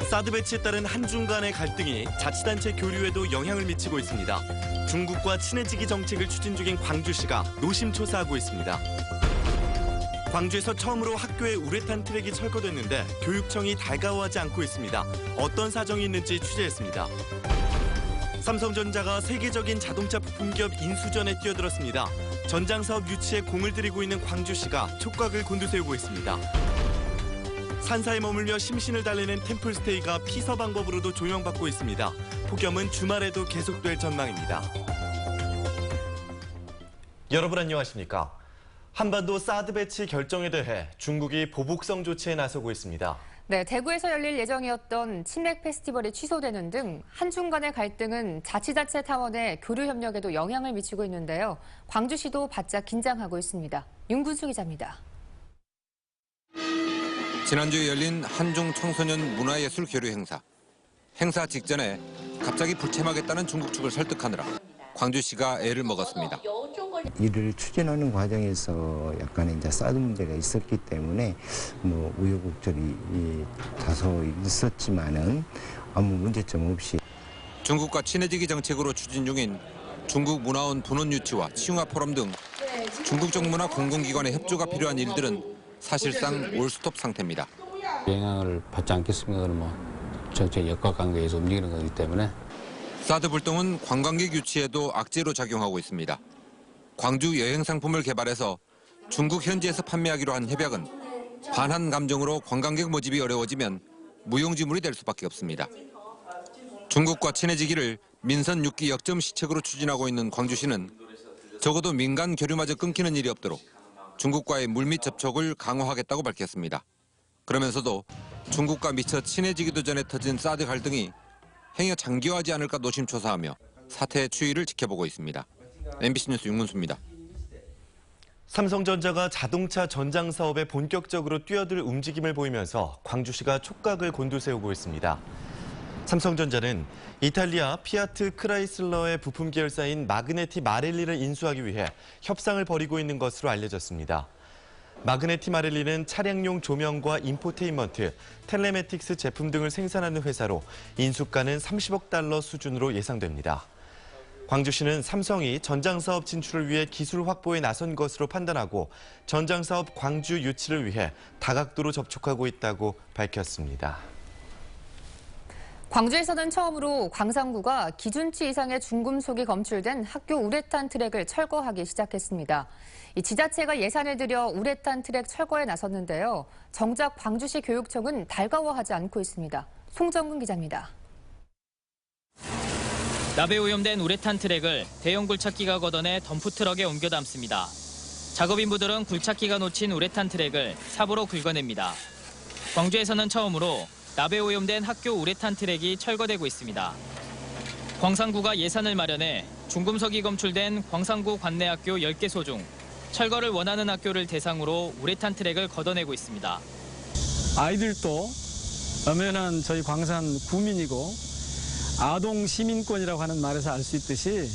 사드 배치에 따른 한중 간의 갈등이 자치단체 교류에도 영향을 미치고 있습니다. 중국과 친해지기 정책을 추진 중인 광주시가 노심초사하고 있습니다. 광주에서 처음으로 학교에 우레탄 트랙이 철거됐는데 교육청이 달가워하지 않고 있습니다. 어떤 사정이 있는지 취재했습니다. 삼성전자가 세계적인 자동차 부품기업 인수전에 뛰어들었습니다. 전장 사업 유치에 공을 들이고 있는 광주시가 촉각을 곤두세우고 있습니다. 산사에 머물며 심신을 달래는 템플스테이가 피서 방법으로도 조명받고 있습니다. 폭염은 주말에도 계속될 전망입니다. 여러분 안녕하십니까? 한반도 사드 배치 결정에 대해 중국이 보복성 조치에 나서고 있습니다. 네, 대구에서 열릴 예정이었던 치맥 페스티벌이 취소되는 등 한중 간의 갈등은 자치단체 차원의 교류 협력에도 영향을 미치고 있는데요. 광주시도 바짝 긴장하고 있습니다. 윤군수 기자입니다. 지난주에 열린 한중 청소년 문화예술 교류 행사. 행사 직전에 갑자기 불참하겠다는 중국 측을 설득하느라 광주시가 애를 먹었습니다. 이를 추진하는 과정에서 약간의 이제 사드 문제가 있었기 때문에 우여곡절이 다소 있었지만은 아무 문제점 없이 중국과 친해지기 정책으로 추진 중인 중국 문화원 분원 유치와 치융화 포럼 등 중국적 문화 공공기관의 협조가 필요한 일들은 사실상 올스톱 상태입니다. 영향을 받지 않겠습니까? 그러면 정책 역학관계에서 움직이는 거기 때문에. 사드 불똥은 관광객 유치에도 악재로 작용하고 있습니다. 광주 여행 상품을 개발해서 중국 현지에서 판매하기로 한 협약은 반한 감정으로 관광객 모집이 어려워지면 무용지물이 될 수밖에 없습니다. 중국과 친해지기를 민선 6기 역점 시책으로 추진하고 있는 광주시는 적어도 민간 교류마저 끊기는 일이 없도록 중국과의 물밑 접촉을 강화하겠다고 밝혔습니다. 그러면서도 중국과 미처 친해지기도 전에 터진 사드 갈등이 행여 장기화하지 않을까 노심초사하며 사태의 추이를 지켜보고 있습니다. MBC 뉴스 윤문수입니다. 삼성전자가 자동차 전장 사업에 본격적으로 뛰어들 움직임을 보이면서 광주시가 촉각을 곤두세우고 있습니다. 삼성전자는 이탈리아 피아트 크라이슬러의 부품 계열사인 마그네티 마렐리를 인수하기 위해 협상을 벌이고 있는 것으로 알려졌습니다. 마그네티 마렐리는 차량용 조명과 인포테인먼트, 텔레매틱스 제품 등을 생산하는 회사로 인수가는 30억 달러 수준으로 예상됩니다. 광주시는 삼성이 전장사업 진출을 위해 기술 확보에 나선 것으로 판단하고 전장사업 광주 유치를 위해 다각도로 접촉하고 있다고 밝혔습니다. 광주에서는 처음으로 광산구가 기준치 이상의 중금속이 검출된 학교 우레탄 트랙을 철거하기 시작했습니다. 이 지자체가 예산을 들여 우레탄 트랙 철거에 나섰는데요. 정작 광주시 교육청은 달가워하지 않고 있습니다. 송정근 기자입니다. 납에 오염된 우레탄 트랙을 대형 굴착기가 걷어내 덤프트럭에 옮겨 담습니다. 작업인부들은 굴착기가 놓친 우레탄 트랙을 삽으로 긁어냅니다. 광주에서는 처음으로 납에 오염된 학교 우레탄 트랙이 철거되고 있습니다. 광산구가 예산을 마련해 중금속이 검출된 광산구 관내학교 10개소 중 철거를 원하는 학교를 대상으로 우레탄 트랙을 걷어내고 있습니다. 아이들도 엄연한 저희 광산 구민이고 아동 시민권이라고 하는 말에서 알 수 있듯이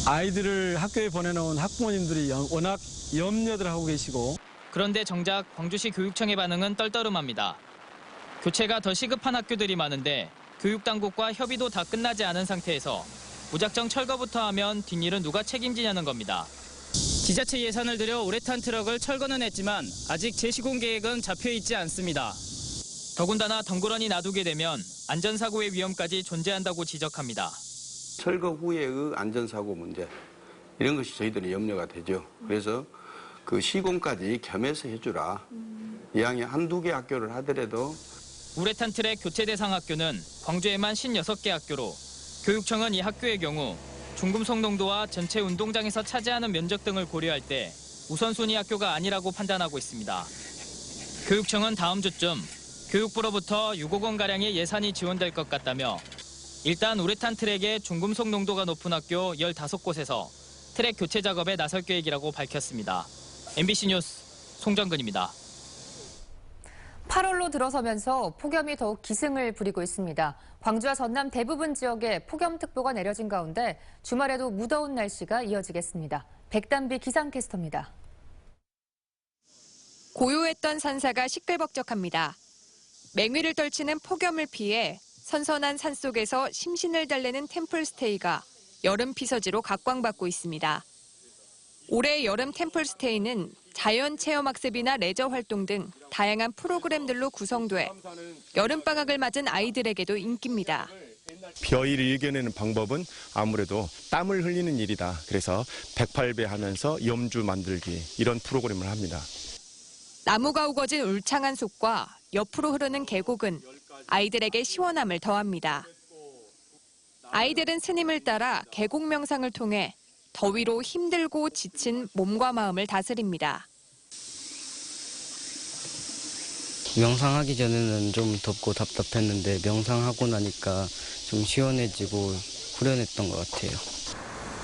아이들을 학교에 보내놓은 학부모님들이 워낙 염려들 하고 계시고 그런데 정작 광주시 교육청의 반응은 떨떠름합니다. 교체가 더 시급한 학교들이 많은데 교육당국과 협의도 다 끝나지 않은 상태에서 무작정 철거부터 하면 뒷일은 누가 책임지냐는 겁니다. 지자체 예산을 들여 우레탄 트럭을 철거는 했지만 아직 재시공 계획은 잡혀있지 않습니다. 더군다나 덩그러니 놔두게 되면 안전사고의 위험까지 존재한다고 지적합니다. 철거 후에의 안전사고 문제 이런 것이 저희들이 염려가 되죠. 그래서 그 시공까지 겸해서 해주라. 이왕에 한두 개 학교를 하더라도 우레탄 트랙 교체 대상 학교는 광주에만 56개 학교로 교육청은 이 학교의 경우 중금속 농도와 전체 운동장에서 차지하는 면적 등을 고려할 때 우선순위 학교가 아니라고 판단하고 있습니다. 교육청은 다음 주쯤 교육부로부터 6억 원가량의 예산이 지원될 것 같다며 일단 우레탄 트랙의 중금속 농도가 높은 학교 15곳에서 트랙 교체 작업에 나설 계획이라고 밝혔습니다. MBC 뉴스 송정근입니다. 8월로 들어서면서 폭염이 더욱 기승을 부리고 있습니다. 광주와 전남 대부분 지역에 폭염특보가 내려진 가운데 주말에도 무더운 날씨가 이어지겠습니다. 백담비 기상캐스터입니다. 고요했던 산사가 시끌벅적합니다. 맹위를 떨치는 폭염을 피해 선선한 산속에서 심신을 달래는 템플스테이가 여름 피서지로 각광받고 있습니다. 올해 여름 템플스테이는 자연체험학습이나 레저 활동 등 다양한 프로그램들로 구성돼 여름방학을 맞은 아이들에게도 인기입니다. 비어일을 이겨내는 방법은 아무래도 땀을 흘리는 일이다. 그래서 108배 하면서 염주 만들기 이런 프로그램을 합니다. 나무가 우거진 울창한 숲과 옆으로 흐르는 계곡은 아이들에게 시원함을 더합니다. 아이들은 스님을 따라 계곡 명상을 통해 더위로 힘들고 지친 몸과 마음을 다스립니다. 명상하기 전에는 좀 덥고 답답했는데 명상하고 나니까 좀 시원해지고 후련했던 것 같아요.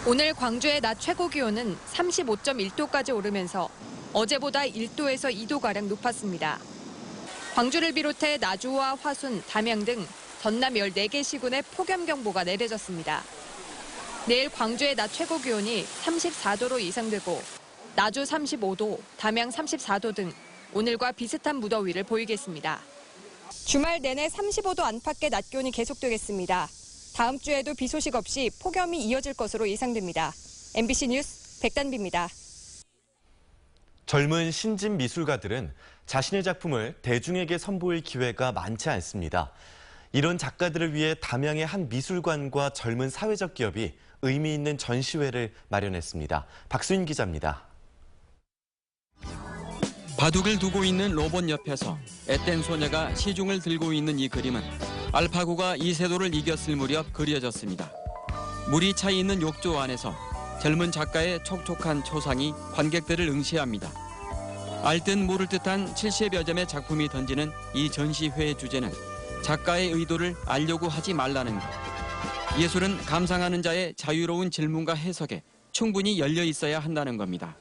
오늘 광주의 낮 최고 기온은 35.1도까지 오르면서 어제보다 1도에서 2도가량 높았습니다. 광주를 비롯해 나주와 화순, 담양 등 전남 14개 시군에 폭염경보가 내려졌습니다. 내일 광주의 낮 최고 기온이 34도로 예상되고 나주 35도, 담양 34도 등 오늘과 비슷한 무더위를 보이겠습니다. 주말 내내 35도 안팎의 낮 기온이 계속되겠습니다. 다음 주에도 비 소식 없이 폭염이 이어질 것으로 예상됩니다. MBC 뉴스 백단비입니다. 젊은 신진 미술가들은 자신의 작품을 대중에게 선보일 기회가 많지 않습니다. 이런 작가들을 위해 담양의 한 미술관과 젊은 사회적 기업이 의미 있는 전시회를 마련했습니다. 박수인 기자입니다. 바둑을 두고 있는 로봇 옆에서 앳된 소녀가 시중을 들고 있는 이 그림은 알파고가 이세돌을 이겼을 무렵 그려졌습니다. 물이 차 있는 욕조 안에서 젊은 작가의 촉촉한 초상이 관객들을 응시합니다. 알듯 모를 듯한 70여 점의 작품이 던지는 이 전시회의 주제는 작가의 의도를 알려고 하지 말라는 것. 예술은 감상하는 자의 자유로운 질문과 해석에 충분히 열려 있어야 한다는 겁니다.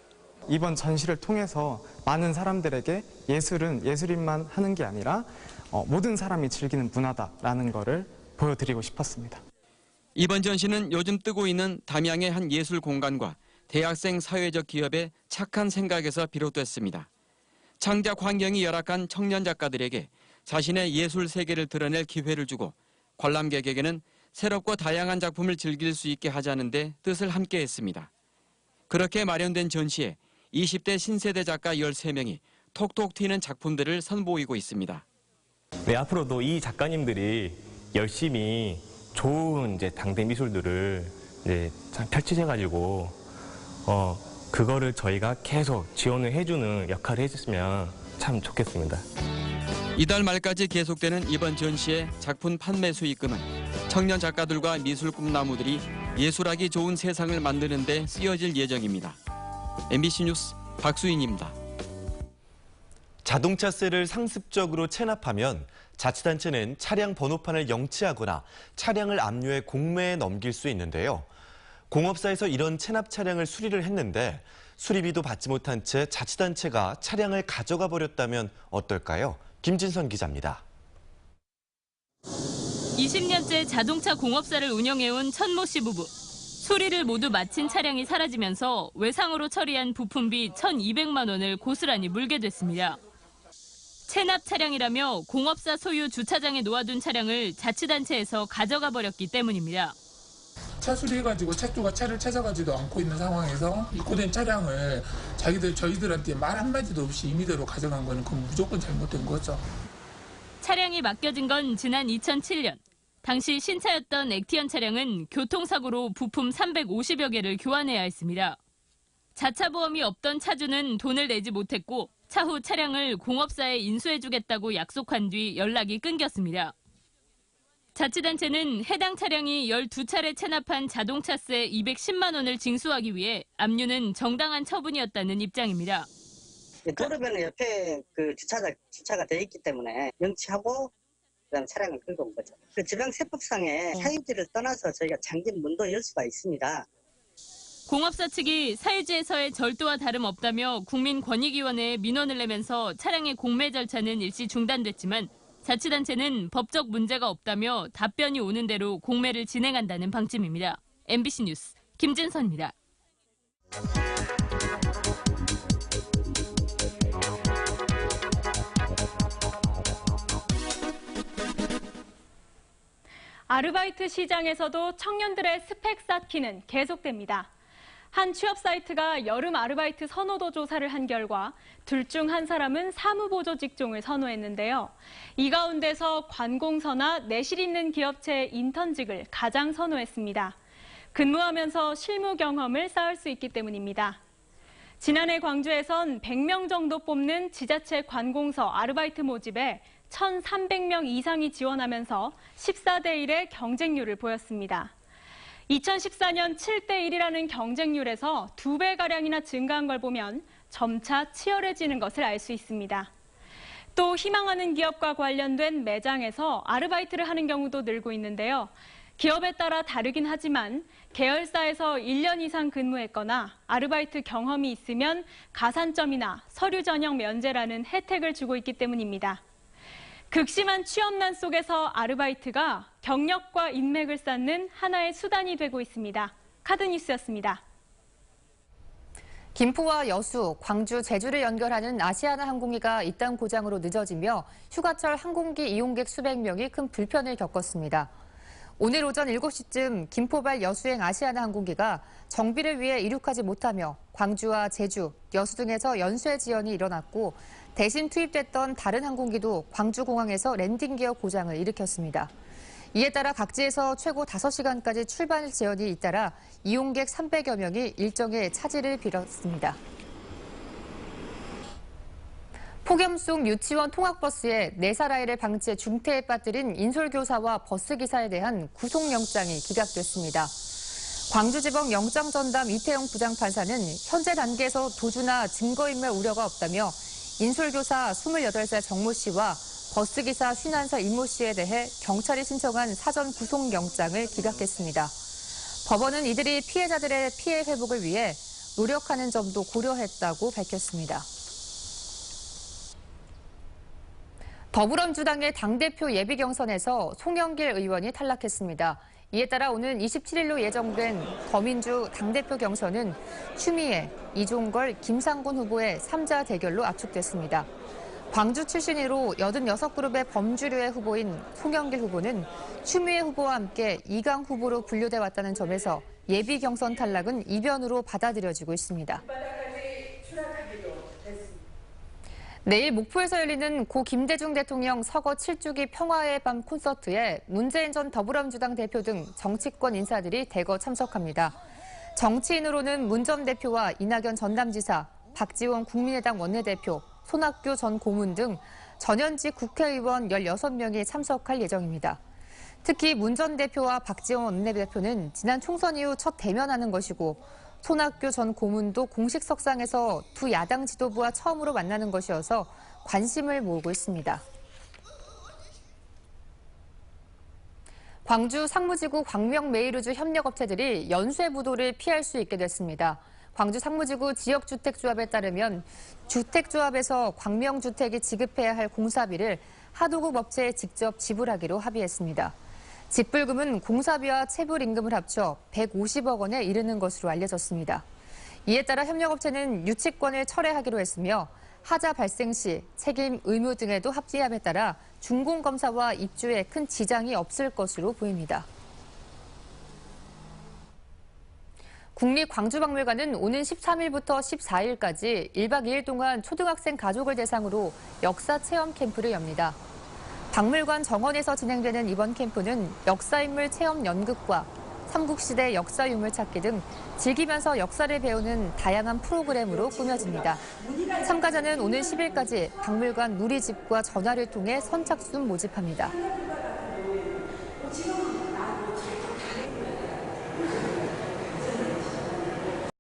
이번 전시를 통해서 많은 사람들에게 예술은 예술인만 하는 게 아니라 모든 사람이 즐기는 문화다라는 거를 보여드리고 싶었습니다. 이번 전시는 요즘 뜨고 있는 담양의 한 예술 공간과 대학생 사회적 기업의 착한 생각에서 비롯됐습니다. 창작 환경이 열악한 청년 작가들에게 자신의 예술 세계를 드러낼 기회를 주고 관람객에게는 새롭고 다양한 작품을 즐길 수 있게 하자는 데 뜻을 함께 했습니다. 그렇게 마련된 전시에 20대 신세대 작가 13명이 톡톡 튀는 작품들을 선보이고 있습니다. 네, 앞으로도 이 작가님들이 열심히 좋은 당대 미술들을 펼치셔가지고 그거를 저희가 계속 지원을 해주는 역할을 해줬으면 참 좋겠습니다. 이달 말까지 계속되는 이번 전시의 작품 판매 수익금은 청년 작가들과 미술 꿈나무들이 예술하기 좋은 세상을 만드는 데 쓰여질 예정입니다. MBC 뉴스 박수인입니다. 자동차세를 상습적으로 체납하면 자치단체는 차량 번호판을 영치하거나 차량을 압류해 공매에 넘길 수 있는데요. 공업사에서 이런 체납 차량을 수리를 했는데 수리비도 받지 못한 채 자치단체가 차량을 가져가 버렸다면 어떨까요? 김진선 기자입니다. 20년째 자동차 공업사를 운영해온 천모 씨 부부. 수리를 모두 마친 차량이 사라지면서 외상으로 처리한 부품비 1,200만 원을 고스란히 물게 됐습니다. 체납 차량이라며 공업사 소유 주차장에 놓아둔 차량을 자치단체에서 가져가 버렸기 때문입니다. 차 수리해가지고 차주가 차를 찾아가지도 않고 있는 상황에서 입고된 차량을 저희들한테 말 한마디도 없이 임의대로 가져간 거는 그건 무조건 잘못된 거죠. 차량이 맡겨진 건 지난 2007년. 당시 신차였던 액티언 차량은 교통사고로 부품 350여 개를 교환해야 했습니다. 자차 보험이 없던 차주는 돈을 내지 못했고 차후 차량을 공업사에 인수해주겠다고 약속한 뒤 연락이 끊겼습니다. 자치단체는 해당 차량이 12차례 체납한 자동차세 210만 원을 징수하기 위해 압류는 정당한 처분이었다는 입장입니다. 도로변에 옆에 주차가 돼 있기 때문에 영치하고 그다음 차량을 끌고 온 거죠. 그 지방세법상의 사유지를 떠나서 저희가 잠긴 문도 열 수가 있습니다. 공업사 측이 사유지에서의 절도와 다름없다며 국민권익위원회에 민원을 내면서 차량의 공매 절차는 일시 중단됐지만 자치단체는 법적 문제가 없다며 답변이 오는 대로 공매를 진행한다는 방침입니다. MBC 뉴스 김진선입니다. 아르바이트 시장에서도 청년들의 스펙 쌓기는 계속됩니다. 한 취업 사이트가 여름 아르바이트 선호도 조사를 한 결과 둘 중 한 사람은 사무보조 직종을 선호했는데요. 이 가운데서 관공서나 내실 있는 기업체의 인턴직을 가장 선호했습니다. 근무하면서 실무 경험을 쌓을 수 있기 때문입니다. 지난해 광주에선 100명 정도 뽑는 지자체 관공서 아르바이트 모집에 1,300명 이상이 지원하면서 14대 1의 경쟁률을 보였습니다. 2014년 7대 1이라는 경쟁률에서 2배가량이나 증가한 걸 보면 점차 치열해지는 것을 알 수 있습니다. 또 희망하는 기업과 관련된 매장에서 아르바이트를 하는 경우도 늘고 있는데요. 기업에 따라 다르긴 하지만 계열사에서 1년 이상 근무했거나 아르바이트 경험이 있으면 가산점이나 서류 전형 면제라는 혜택을 주고 있기 때문입니다. 극심한 취업난 속에서 아르바이트가 경력과 인맥을 쌓는 하나의 수단이 되고 있습니다. 카드뉴스였습니다. 김포와 여수, 광주, 제주를 연결하는 아시아나 항공기가 이딴 고장으로 늦어지며 휴가철 항공기 이용객 수백 명이 큰 불편을 겪었습니다. 오늘 오전 7시쯤 김포발 여수행 아시아나 항공기가 정비를 위해 이륙하지 못하며 광주와 제주, 여수 등에서 연쇄 지연이 일어났고 대신 투입됐던 다른 항공기도 광주공항에서 랜딩 기어 고장을 일으켰습니다. 이에 따라 각지에서 최고 5시간까지 출발 지연이 잇따라 이용객 300여 명이 일정의 차질을 빚었습니다. 폭염 속 유치원 통학버스에 4살 아이를 방치해 중태에 빠뜨린 인솔교사와 버스기사에 대한 구속영장이 기각됐습니다. 광주지법 영장전담 이태영 부장판사는 현재 단계에서 도주나 증거인멸 우려가 없다며 인솔교사 28살 정모 씨와 버스기사 51살 임모 씨에 대해 경찰이 신청한 사전 구속영장을 기각했습니다. 법원은 이들이 피해자들의 피해 회복을 위해 노력하는 점도 고려했다고 밝혔습니다. 더불어민주당의 당대표 예비 경선에서 송영길 의원이 탈락했습니다. 이에 따라 오는 27일로 예정된 더민주 당대표 경선은 추미애, 이종걸, 김상곤 후보의 3자 대결로 압축됐습니다. 광주 출신으로 86그룹의 범주류의 후보인 송영길 후보는 추미애 후보와 함께 2강 후보로 분류돼 왔다는 점에서 예비 경선 탈락은 이변으로 받아들여지고 있습니다. 내일 목포에서 열리는 고 김대중 대통령 서거 7주기 평화의 밤 콘서트에 문재인 전 더불어민주당 대표 등 정치권 인사들이 대거 참석합니다. 정치인으로는 문 전 대표와 이낙연 전남지사, 박지원 국민의당 원내대표, 손학규 전 고문 등 전현직 국회의원 16명이 참석할 예정입니다. 특히 문 전 대표와 박지원 원내대표는 지난 총선 이후 첫 대면하는 것이고 손학규 전 고문도 공식 석상에서 두 야당 지도부와 처음으로 만나는 것이어서 관심을 모으고 있습니다. 광주 상무지구 광명메이루즈 협력업체들이 연쇄부도를 피할 수 있게 됐습니다. 광주 상무지구 지역주택조합에 따르면 주택조합에서 광명주택이 지급해야 할 공사비를 하도급 업체에 직접 지불하기로 합의했습니다. 직불금은 공사비와 체불임금을 합쳐 150억 원에 이르는 것으로 알려졌습니다. 이에 따라 협력업체는 유치권을 철회하기로 했으며 하자 발생 시 책임, 의무 등에도 합의함에 따라 준공검사와 입주에 큰 지장이 없을 것으로 보입니다. 국립광주박물관은 오는 13일부터 14일까지 1박 2일 동안 초등학생 가족을 대상으로 역사 체험 캠프를 엽니다. 박물관 정원에서 진행되는 이번 캠프는 역사인물 체험 연극과 삼국시대 역사 유물 찾기 등 즐기면서 역사를 배우는 다양한 프로그램으로 꾸며집니다. 참가자는 오는 10일까지 박물관 누리집과 전화를 통해 선착순 모집합니다.